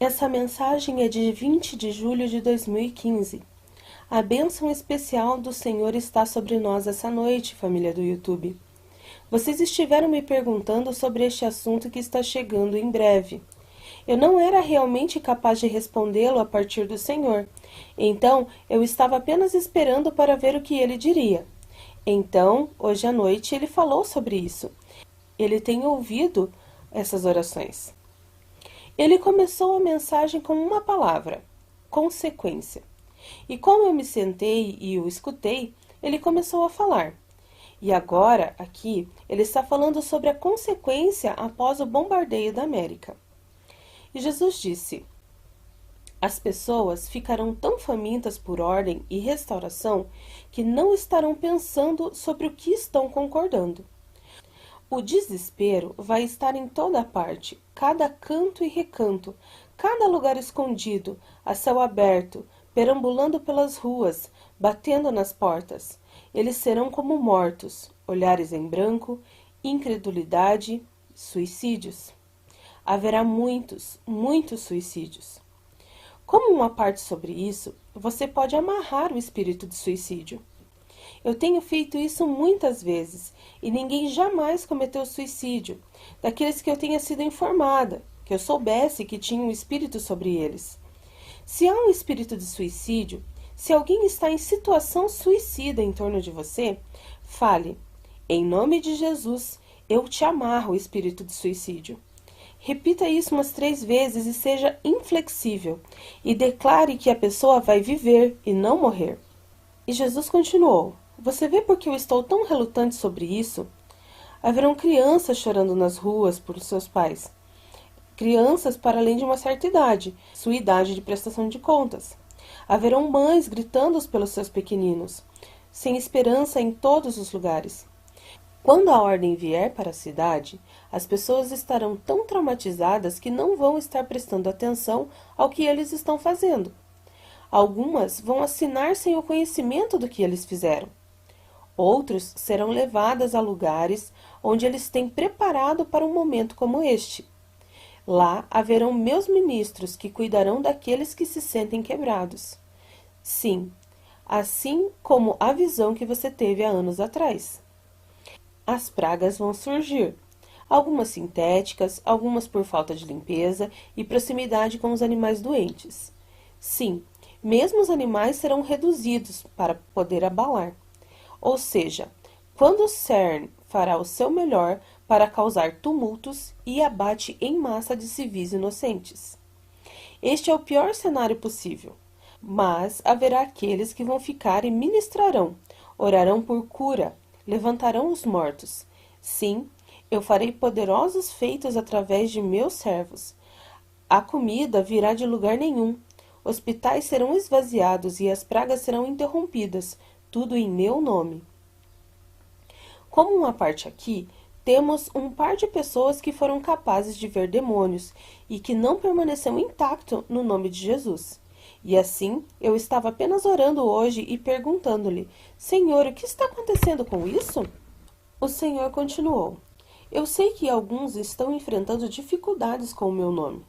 Essa mensagem é de 20 de julho de 2015. A bênção especial do Senhor está sobre nós essa noite, família do YouTube. Vocês estiveram me perguntando sobre este assunto que está chegando em breve. Eu não era realmente capaz de respondê-lo a partir do Senhor, então eu estava apenas esperando para ver o que ele diria. Então, hoje à noite, ele falou sobre isso. Ele tem ouvido essas orações. Ele começou a mensagem com uma palavra: consequência. E como eu me sentei e o escutei, ele começou a falar. E agora, aqui, ele está falando sobre a consequência após o bombardeio da América. E Jesus disse: as pessoas ficarão tão famintas por ordem e restauração que não estarão pensando sobre o que estão concordando. O desespero vai estar em toda parte, cada canto e recanto, cada lugar escondido, a céu aberto, perambulando pelas ruas, batendo nas portas. Eles serão como mortos, olhares em branco, incredulidade, suicídios. Haverá muitos, muitos suicídios. Como uma parte sobre isso, você pode amarrar o espírito de suicídio. Eu tenho feito isso muitas vezes e ninguém jamais cometeu suicídio, daqueles que eu tenha sido informada, que eu soubesse que tinha um espírito sobre eles. Se há um espírito de suicídio, se alguém está em situação suicida em torno de você, fale: em nome de Jesus, eu te amarro o espírito de suicídio. Repita isso umas 3 vezes e seja inflexível, e declare que a pessoa vai viver e não morrer. E Jesus continuou: você vê por que eu estou tão relutante sobre isso? Haverão crianças chorando nas ruas por seus pais. Crianças para além de uma certa idade, sua idade de prestação de contas. Haverão mães gritando pelos seus pequeninos, sem esperança em todos os lugares. Quando a ordem vier para a cidade, as pessoas estarão tão traumatizadas que não vão estar prestando atenção ao que eles estão fazendo. Algumas vão assinar sem o conhecimento do que eles fizeram. Outros serão levadas a lugares onde eles têm preparado para um momento como este. Lá haverão meus ministros que cuidarão daqueles que se sentem quebrados. Sim, assim como a visão que você teve há anos atrás. As pragas vão surgir, algumas sintéticas, algumas por falta de limpeza e proximidade com os animais doentes. Sim, mesmo os animais serão reduzidos para poder abalar. Ou seja, quando o CERN fará o seu melhor para causar tumultos e abate em massa de civis inocentes. Este é o pior cenário possível, mas haverá aqueles que vão ficar e ministrarão, orarão por cura, levantarão os mortos. Sim, eu farei poderosos feitos através de meus servos. A comida virá de lugar nenhum, hospitais serão esvaziados e as pragas serão interrompidas, tudo em meu nome. Como uma parte aqui, temos um par de pessoas que foram capazes de ver demônios e que não permaneceu intacto no nome de Jesus. E assim, eu estava apenas orando hoje e perguntando-lhe: Senhor, o que está acontecendo com isso? O Senhor continuou: eu sei que alguns estão enfrentando dificuldades com o meu nome.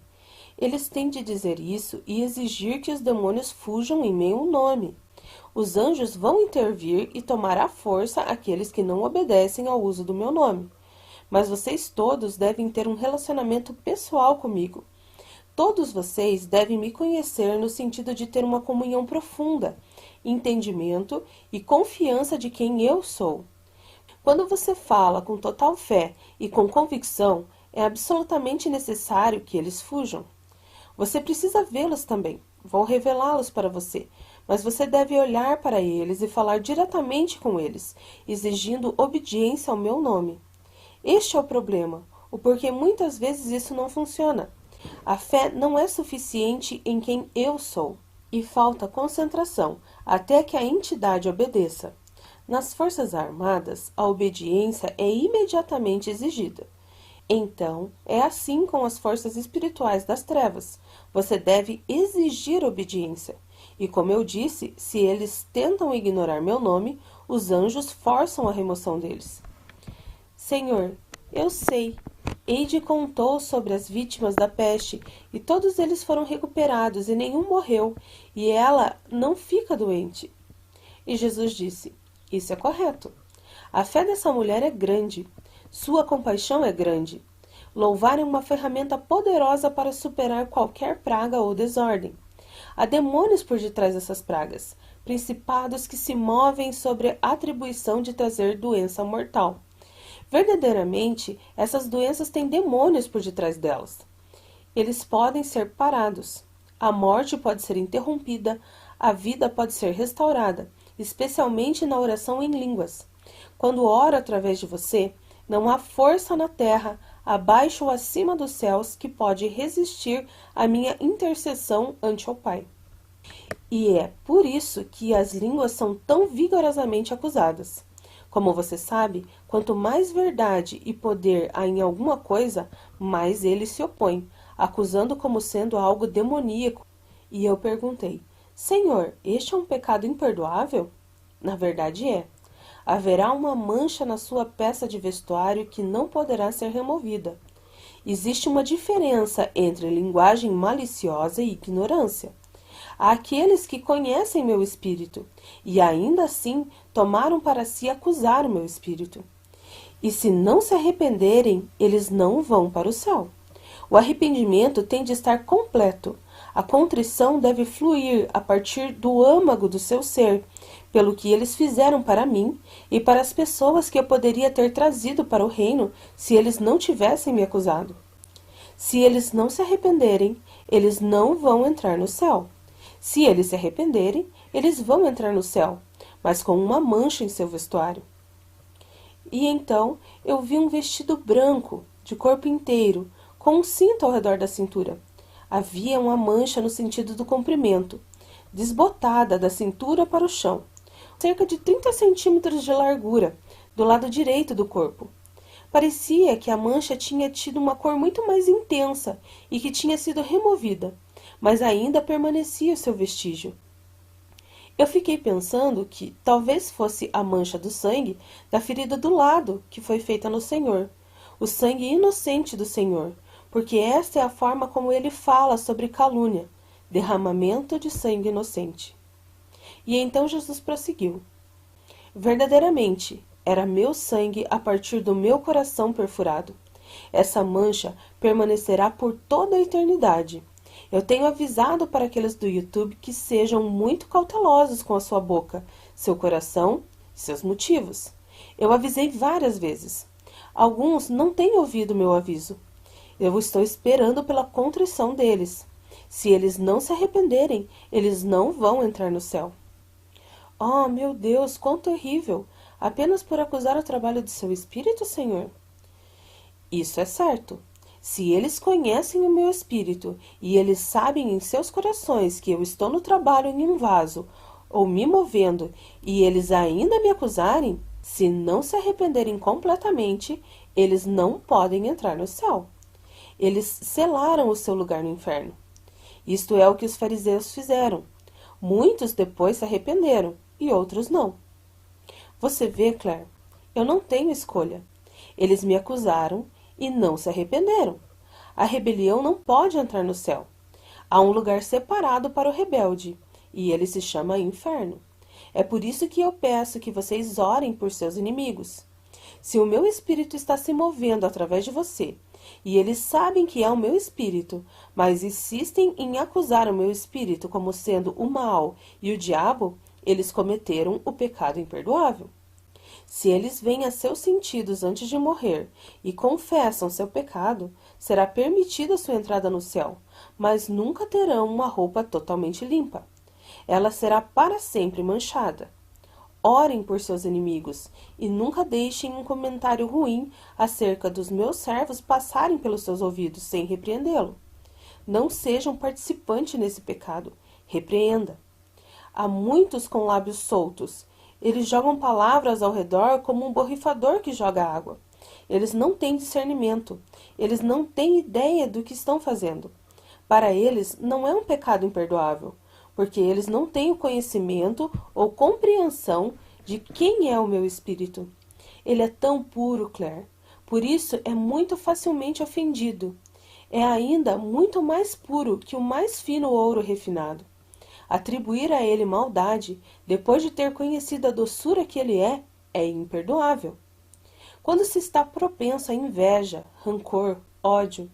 Eles têm de dizer isso e exigir que os demônios fujam em meu nome. Os anjos vão intervir e tomar à força aqueles que não obedecem ao uso do meu nome. Mas vocês todos devem ter um relacionamento pessoal comigo. Todos vocês devem me conhecer no sentido de ter uma comunhão profunda, entendimento e confiança de quem eu sou. Quando você fala com total fé e com convicção, é absolutamente necessário que eles fujam. Você precisa vê-los também, vão revelá-los para você, mas você deve olhar para eles e falar diretamente com eles, exigindo obediência ao meu nome. Este é o problema, o porquê muitas vezes isso não funciona. A fé não é suficiente em quem eu sou, e falta concentração até que a entidade obedeça. Nas Forças Armadas, a obediência é imediatamente exigida. Então, é assim com as forças espirituais das trevas. Você deve exigir obediência. E como eu disse, se eles tentam ignorar meu nome, os anjos forçam a remoção deles. Senhor, eu sei. Heidi contou sobre as vítimas da peste, e todos eles foram recuperados, e nenhum morreu, e ela não fica doente. E Jesus disse: Isso é correto. A fé dessa mulher é grande. Sua compaixão é grande. Louvar é uma ferramenta poderosa para superar qualquer praga ou desordem. Há demônios por detrás dessas pragas, principados que se movem sobre a atribuição de trazer doença mortal. Verdadeiramente, essas doenças têm demônios por detrás delas. Eles podem ser parados. A morte pode ser interrompida, a vida pode ser restaurada, especialmente na oração em línguas. Quando oro através de você, não há força na terra, abaixo ou acima dos céus, que pode resistir à minha intercessão ante o Pai. E é por isso que as línguas são tão vigorosamente acusadas. Como você sabe, quanto mais verdade e poder há em alguma coisa, mais ele se opõe, acusando como sendo algo demoníaco. E eu perguntei: Senhor, este é um pecado imperdoável? Na verdade é. Haverá uma mancha na sua peça de vestuário que não poderá ser removida. Existe uma diferença entre linguagem maliciosa e ignorância. Há aqueles que conhecem meu espírito e ainda assim tomaram para si acusar o meu espírito. E se não se arrependerem, eles não vão para o céu. O arrependimento tem de estar completo. A contrição deve fluir a partir do âmago do seu ser, pelo que eles fizeram para mim e para as pessoas que eu poderia ter trazido para o reino se eles não tivessem me acusado. Se eles não se arrependerem, eles não vão entrar no céu. Se eles se arrependerem, eles vão entrar no céu, mas com uma mancha em seu vestuário. E então eu vi um vestido branco, de corpo inteiro, com um cinto ao redor da cintura. Havia uma mancha no sentido do comprimento, desbotada da cintura para o chão, cerca de 30 centímetros de largura, do lado direito do corpo. Parecia que a mancha tinha tido uma cor muito mais intensa e que tinha sido removida, mas ainda permanecia o seu vestígio. Eu fiquei pensando que talvez fosse a mancha do sangue da ferida do lado que foi feita no Senhor, o sangue inocente do Senhor, porque esta é a forma como ele fala sobre calúnia, derramamento de sangue inocente. E então Jesus prosseguiu: Verdadeiramente, era meu sangue a partir do meu coração perfurado. Essa mancha permanecerá por toda a eternidade. Eu tenho avisado para aqueles do YouTube que sejam muito cautelosos com a sua boca, seu coração e seus motivos. Eu avisei várias vezes. Alguns não têm ouvido meu aviso. Eu estou esperando pela contrição deles. Se eles não se arrependerem, eles não vão entrar no céu. Oh, meu Deus, quão terrível! Apenas por acusar o trabalho de seu espírito, Senhor? Isso é certo. Se eles conhecem o meu espírito e eles sabem em seus corações que eu estou no trabalho em um vaso ou me movendo e eles ainda me acusarem, se não se arrependerem completamente, eles não podem entrar no céu. Eles selaram o seu lugar no inferno. Isto é o que os fariseus fizeram. Muitos depois se arrependeram e outros não. Você vê, Claire, eu não tenho escolha. Eles me acusaram e não se arrependeram. A rebelião não pode entrar no céu. Há um lugar separado para o rebelde, e ele se chama inferno. É por isso que eu peço que vocês orem por seus inimigos. Se o meu espírito está se movendo através de você, e eles sabem que é o meu espírito, mas insistem em acusar o meu espírito como sendo o mal e o diabo, eles cometeram o pecado imperdoável. Se eles veem a seus sentidos antes de morrer e confessam seu pecado, será permitida sua entrada no céu, mas nunca terão uma roupa totalmente limpa. Ela será para sempre manchada. Orem por seus inimigos e nunca deixem um comentário ruim acerca dos meus servos passarem pelos seus ouvidos sem repreendê-lo. Não seja um participante nesse pecado. Repreenda. Há muitos com lábios soltos. Eles jogam palavras ao redor como um borrifador que joga água. Eles não têm discernimento. Eles não têm ideia do que estão fazendo. Para eles, não é um pecado imperdoável, porque eles não têm o conhecimento ou compreensão de quem é o meu espírito. Ele é tão puro, Claire. Por isso é muito facilmente ofendido. É ainda muito mais puro que o mais fino ouro refinado. Atribuir a ele maldade, depois de ter conhecido a doçura que ele é imperdoável. Quando se está propenso à inveja, rancor, ódio,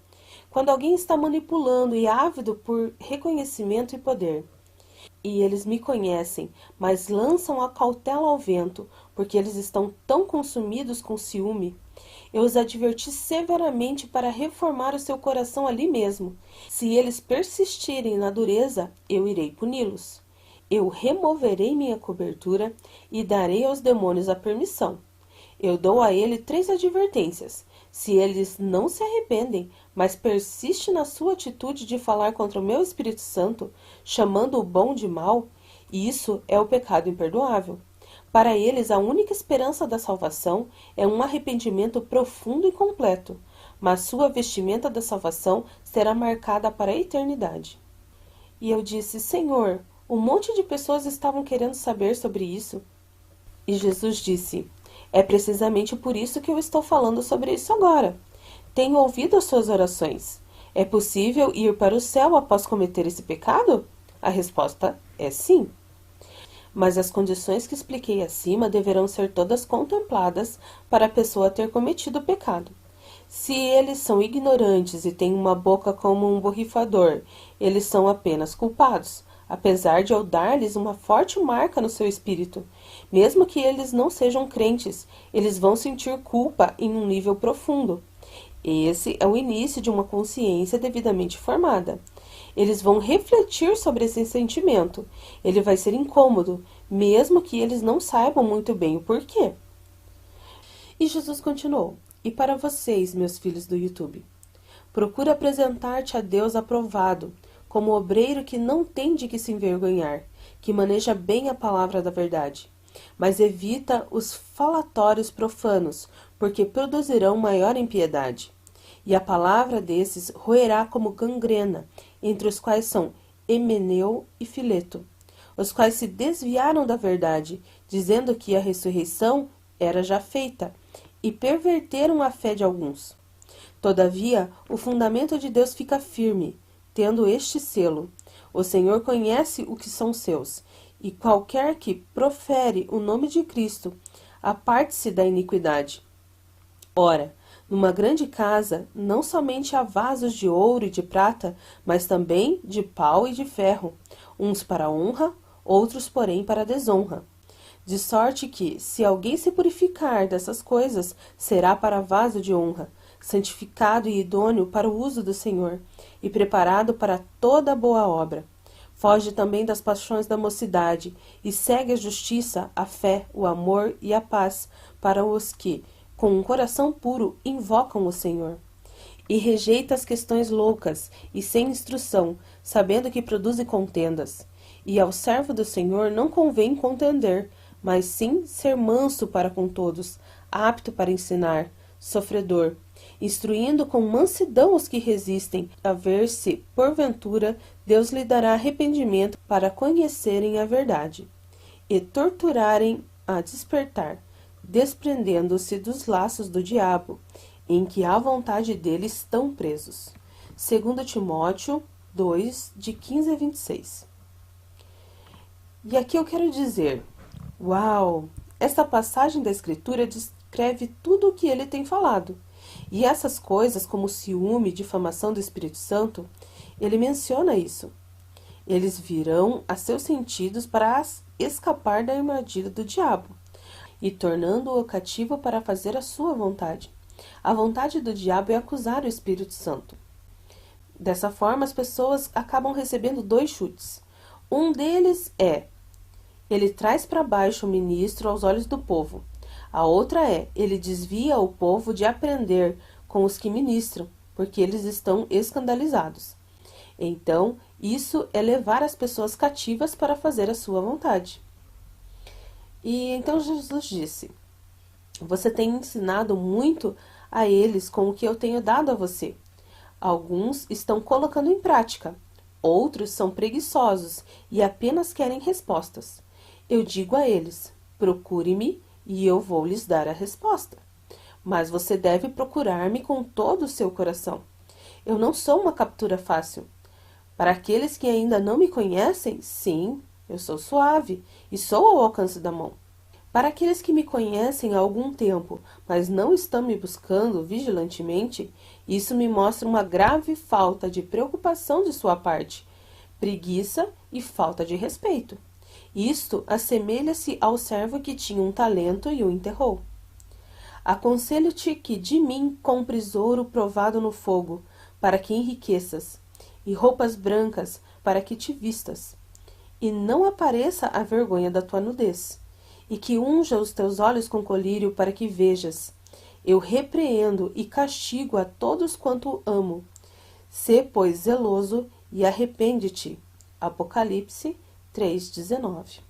quando alguém está manipulando e ávido por reconhecimento e poder, e eles me conhecem, mas lançam a cautela ao vento, porque eles estão tão consumidos com ciúme, eu os adverti severamente para reformar o seu coração ali mesmo. Se eles persistirem na dureza, eu irei puni-los. Eu removerei minha cobertura e darei aos demônios a permissão. Eu dou a ele 3 advertências. Se eles não se arrependem, mas persistem na sua atitude de falar contra o meu Espírito Santo, chamando o bom de mal, isso é o pecado imperdoável. Para eles, a única esperança da salvação é um arrependimento profundo e completo, mas sua vestimenta da salvação será marcada para a eternidade. E eu disse, Senhor, um monte de pessoas estavam querendo saber sobre isso. E Jesus disse, é precisamente por isso que eu estou falando sobre isso agora. Tenho ouvido as suas orações. É possível ir para o céu após cometer esse pecado? A resposta é sim. Mas as condições que expliquei acima deverão ser todas contempladas para a pessoa ter cometido o pecado. Se eles são ignorantes e têm uma boca como um borrifador, eles são apenas culpados, apesar de eu dar-lhes uma forte marca no seu espírito. Mesmo que eles não sejam crentes, eles vão sentir culpa em um nível profundo. Esse é o início de uma consciência devidamente formada. Eles vão refletir sobre esse sentimento. Ele vai ser incômodo, mesmo que eles não saibam muito bem o porquê. E Jesus continuou, e para vocês, meus filhos do YouTube, procura apresentar-te a Deus aprovado, como obreiro que não tem de que se envergonhar, que maneja bem a palavra da verdade, mas evita os falatórios profanos, porque produzirão maior impiedade. E a palavra desses roerá como gangrena, entre os quais são Himeneu e Fileto, os quais se desviaram da verdade, dizendo que a ressurreição era já feita, e perverteram a fé de alguns. Todavia, o fundamento de Deus fica firme, tendo este selo. O Senhor conhece o que são seus, e qualquer que profere o nome de Cristo, aparte-se da iniquidade. Ora, numa grande casa, não somente há vasos de ouro e de prata, mas também de pau e de ferro, uns para honra, outros, porém, para desonra. De sorte que, se alguém se purificar dessas coisas, será para vaso de honra, santificado e idôneo para o uso do Senhor, e preparado para toda boa obra. Foge também das paixões da mocidade, e segue a justiça, a fé, o amor e a paz, para os que, com um coração puro, invocam o Senhor. E rejeita as questões loucas e sem instrução, sabendo que produzem contendas. E ao servo do Senhor não convém contender, mas sim ser manso para com todos, apto para ensinar, sofredor, instruindo com mansidão os que resistem, a ver se, porventura, Deus lhe dará arrependimento para conhecerem a verdade, e torturarem a despertar, desprendendo-se dos laços do diabo, em que à vontade dele estão presos. 2 Timóteo 2, de 15 a 26. E aqui eu quero dizer, uau, esta passagem da Escritura descreve tudo o que ele tem falado. E essas coisas, como ciúme e difamação do Espírito Santo, ele menciona isso. Eles virão a seus sentidos para escapar da armadilha do diabo, e tornando-o cativo para fazer a sua vontade. A vontade do diabo é acusar o Espírito Santo. Dessa forma, as pessoas acabam recebendo 2 chutes. Um deles é, ele traz para baixo o ministro aos olhos do povo. A outra é, ele desvia o povo de aprender com os que ministram, porque eles estão escandalizados. Então, isso é levar as pessoas cativas para fazer a sua vontade. E então Jesus disse, você tem ensinado muito a eles com o que eu tenho dado a você. Alguns estão colocando em prática, outros são preguiçosos e apenas querem respostas. Eu digo a eles, procure-me e eu vou lhes dar a resposta. mas você deve procurar-me com todo o seu coração. Eu não sou uma captura fácil. Para aqueles que ainda não me conhecem, sim, eu sou suave e sou ao alcance da mão. Para aqueles que me conhecem há algum tempo, mas não estão me buscando vigilantemente, isso me mostra uma grave falta de preocupação de sua parte, preguiça e falta de respeito. Isto assemelha-se ao servo que tinha um talento e o enterrou. Aconselho-te que de mim compres ouro provado no fogo, para que enriqueças, e roupas brancas, para que te vistas, e não apareça a vergonha da tua nudez, e que unja os teus olhos com colírio, para que vejas. Eu repreendo e castigo a todos quanto amo. Sê, pois, zeloso e arrepende-te. Apocalipse 3:19.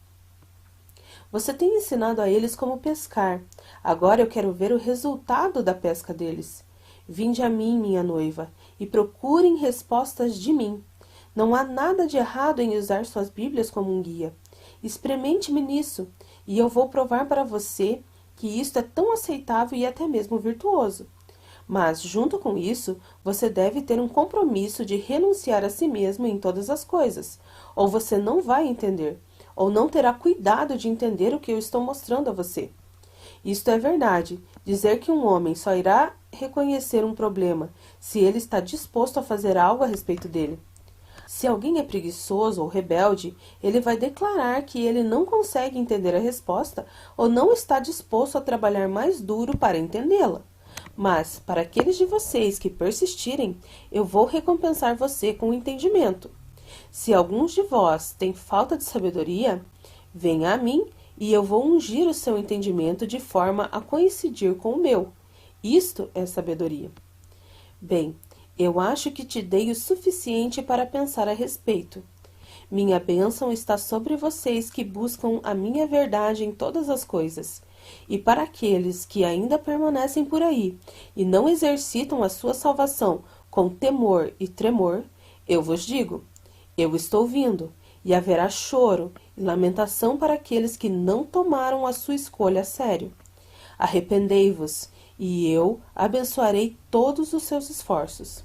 Você tem ensinado a eles como pescar. Agora eu quero ver o resultado da pesca deles. Vinde a mim, minha noiva, e procurem respostas de mim. Não há nada de errado em usar suas Bíblias como um guia. Experimente-me nisso, e eu vou provar para você que isto é tão aceitável e até mesmo virtuoso. Mas, junto com isso, você deve ter um compromisso de renunciar a si mesmo em todas as coisas, ou você não vai entender, ou não terá cuidado de entender o que eu estou mostrando a você. Isto é verdade. Dizer que um homem só irá reconhecer um problema se ele está disposto a fazer algo a respeito dele. Se alguém é preguiçoso ou rebelde, ele vai declarar que ele não consegue entender a resposta ou não está disposto a trabalhar mais duro para entendê-la. Mas, para aqueles de vocês que persistirem, eu vou recompensar você com o entendimento. Se alguns de vós têm falta de sabedoria, venha a mim e eu vou ungir o seu entendimento de forma a coincidir com o meu. Isto é sabedoria. Bem, eu acho que te dei o suficiente para pensar a respeito. Minha bênção está sobre vocês que buscam a minha verdade em todas as coisas. E para aqueles que ainda permanecem por aí e não exercitam a sua salvação com temor e tremor, eu vos digo, eu estou vindo, e haverá choro e lamentação para aqueles que não tomaram a sua escolha a sério. Arrependei-vos, e eu abençoarei todos os seus esforços.